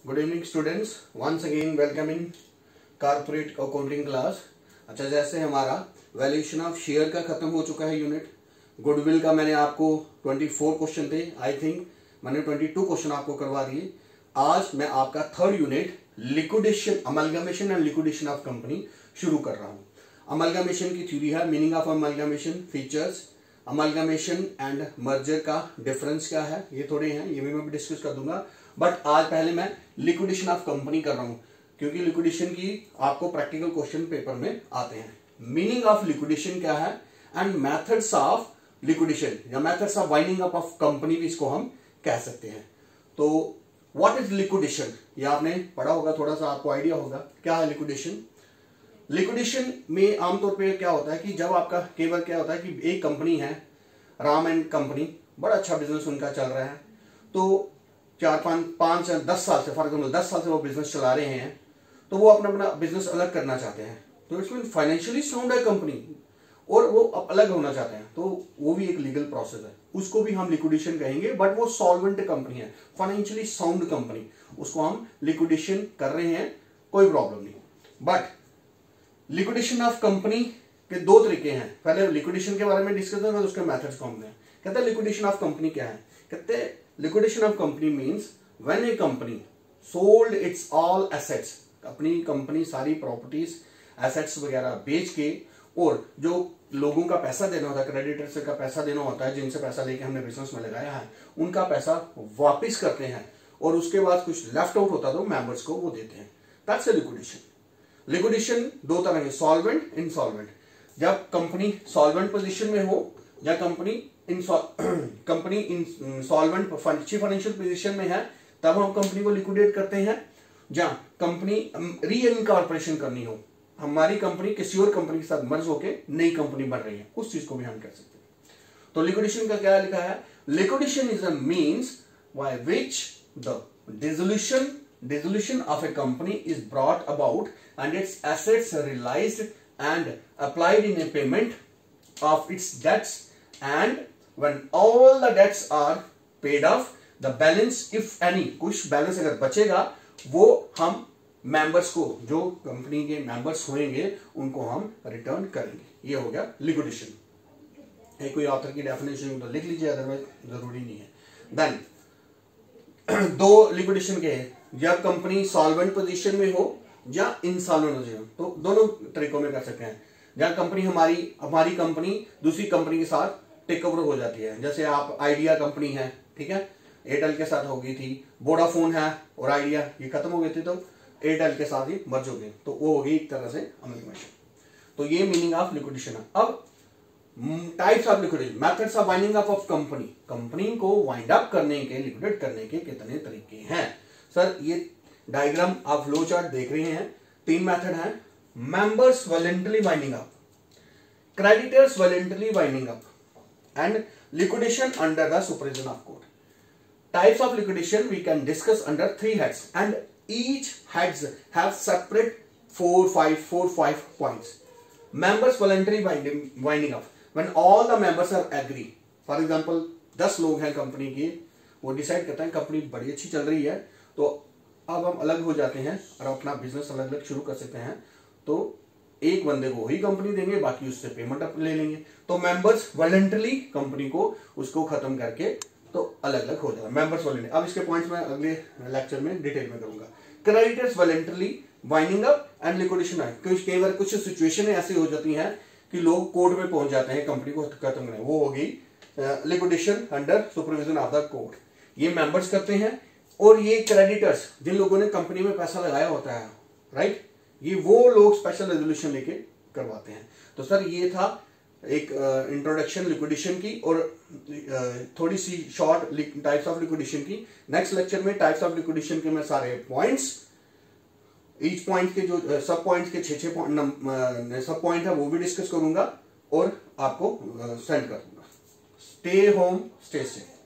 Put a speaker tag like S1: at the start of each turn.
S1: Good evening students, once again welcome in corporate accounting class. अच्छा, जैसे हमारा valuation of share का खत्म हो चुका है यूनिट, गुडविल का मैंने आपको 24 क्वेश्चन थे, आई थिंक मैंने 22 क्वेश्चन आपको करवा दिए। आज मैं आपका third unit liquidation, amalgamation and liquidation of company शुरू कर रहा हूं। अमलगमेशन की थ्योरी है, meaning of amalgamation, features, amalgamation and merger का डिफरेंस क्या है, ये थोड़े हैं, ये भी मैं डिस्कस कर दूंगा। बट आज पहले मैं लिक्विडेशन ऑफ कंपनी कर रहा हूं, क्योंकि लिक्विडेशन की आपको प्रैक्टिकल क्वेश्चन पेपर में आते हैं। मीनिंग ऑफ लिक्विडेशन क्या है एंड मेथड्स ऑफ लिक्विडेशन या methods of winding up of company भी इसको हम कह सकते हैं। तो व्हाट इज लिक्विडेशन, ये आपने पढ़ा होगा, थोड़ा सा आपको आइडिया होगा क्या है लिक्विडेशन। लिक्विडेशन में आमतौर पे क्या होता है कि जब आपका केवल क्या होता है कि एक कंपनी है, राम एंड कंपनी, बड़ा अच्छा बिजनेस उनका चल रहा है, तो 4-5-10 साल से, फॉर एग्जाम्पल 10 साल से वो बिजनेस चला रहे हैं, तो वो अपना बिजनेस अलग करना चाहते हैं, तो इट्स मीन फाइनेंशियली साउंड है कंपनी और वो अलग होना चाहते हैं, तो वो भी एक लीगल प्रोसेस है, उसको भी हम लिक्विडेशन कहेंगे। बट वो सॉल्वेंट कंपनी है, फाइनेंशियली साउंड कंपनी, उसको हम लिक्विडेशन कर रहे हैं, कोई प्रॉब्लम नहीं। बट लिक्विडेशन ऑफ कंपनी के दो तरीके हैं। पहले लिक्विडेशन के बारे में डिस्कस करें, उसके मेथड्स कौन है। कहते हैं लिक्विडेशन ऑफ कंपनी क्या है, कहते हैं liquidation of company means when A company sold it's all assets, अपनी कंपनी सारी प्रॉपर्टीज, एसेट्स वगैरह बेच के, और जो लोगों का पैसा देना होता है, क्रेडिटर्स का पैसा देना होता है, जिनसे पैसा लेके हमने बिजनेस में लगाया है, उनका पैसा वापिस करते हैं, और उसके बाद कुछ लेफ्ट आउट होता है तो मेंबर्स को वो देते हैं। That's a liquidation. लिक्विडेशन दो तरह के, सॉल्वेंट, इनसॉल्वेंट। जब कंपनी सॉल्वेंट पोजीशन में हो या कंपनी सॉल्वेंट अच्छी फाइनेंशियल पोजीशन में है, तब हम कंपनी को लिक्विडेट करते हैं। जहां कंपनी री इनकॉर्पोरेशन करनी हो, हमारी कंपनी किसी और कंपनी के साथ मर्ज होके नई कंपनी बन रही है, उस चीज को भी हम कर सकते हैं। तो लिक्विडेशन का क्या लिखा है, liquidation is a means by which the dissolution of a company is brought about and its assets realized and applied in a payment of its debts, and when all the debts are paid off, the balance if any, कुछ balance अगर बचेगा वो हम members को, जो company के members होंगे, उनको हम रिटर्न करेंगे। ये हो गया लिक्विडेशन। कोई ऑथर की डेफिनेशन तो लिख लीजिए, अदरवाइज जरूरी नहीं है। देन दो लिक्विडेशन के हैं, जब कंपनी सॉल्वेंट पोजीशन में हो या इनसॉल्वेंट पोजीशन हो, तो दोनों तरीकों में कर सकते हैं। जहां कंपनी हमारी कंपनी दूसरी कंपनी के साथ टेक ओवर हो जाती है, जैसे आप आइडिया कंपनी है, ठीक है, एयरटेल के साथ हो गई थी, वोडाफोन है और आइडिया ये खत्म हो गई थी, तो एयरटेल के साथ ही मर्ज हो गई, तो वो हो गई एक तरह से अमलगमेशन। तो ये मीनिंग ऑफ लिक्विडेशन है। अब types of liquidation, methods of winding up of company, company को वाइंड अप करने के, लिक्विडेट करने के कितने तरीके हैं। सर ये डायग्राम आप फ्लो चार्ट देख रहे हैं, 3 मेथड हैं। Members voluntary winding up, creditors voluntary winding up, and liquidation under the supervision of court. Types of liquidation we can discuss under 3 heads and each heads have separate 4-5 points. Members voluntary winding up when all the members are agree. For example 10 लोग हैं company के, वो decide करते हैं company बड़ी अच्छी चल रही है, तो अब हम अलग हो जाते हैं और अपना बिजनेस अलग अलग शुरू कर सकते हैं, तो एक बंदे को ही कंपनी देंगे, बाकी उससे पेमेंट अप ले लेंगे। तो मेंबर्स वॉलंटरी कंपनी को उसको खत्म करके तो अलग अलग हो जाएगा, मेंबर्स वॉलंटरी। अब इसके पॉइंट्स मैं अगले लेक्चर में डिटेल में करूंगा। Creditors voluntary winding up and liquidation है, क्योंकि कई बार कुछ सिचुएशन ऐसी हो जाती हैं कि लोग कोर्ट में पहुंच जाते हैं कंपनी को खत्म करने, वो हो गई liquidation under supervision of the court. ये मेंबर्स करते हैं, और ये क्रेडिटर्स जिन लोगों ने कंपनी में पैसा लगाया होता है, राइट, ये वो लोग स्पेशल रेजोल्यूशन लेके करवाते हैं। तो सर ये था एक इंट्रोडक्शन लिक्विडेशन की, और थोड़ी सी शॉर्ट टाइप्स ऑफ लिक्विडेशन की। नेक्स्ट लेक्चर में टाइप्स ऑफ लिक्विडेशन के मैं सारे पॉइंट्स, ईच पॉइंट के जो सब पॉइंट्स के 6 सब पॉइंट है वो भी डिस्कस करूंगा और आपको सेंड कर दूंगा। Stay home, stay safe.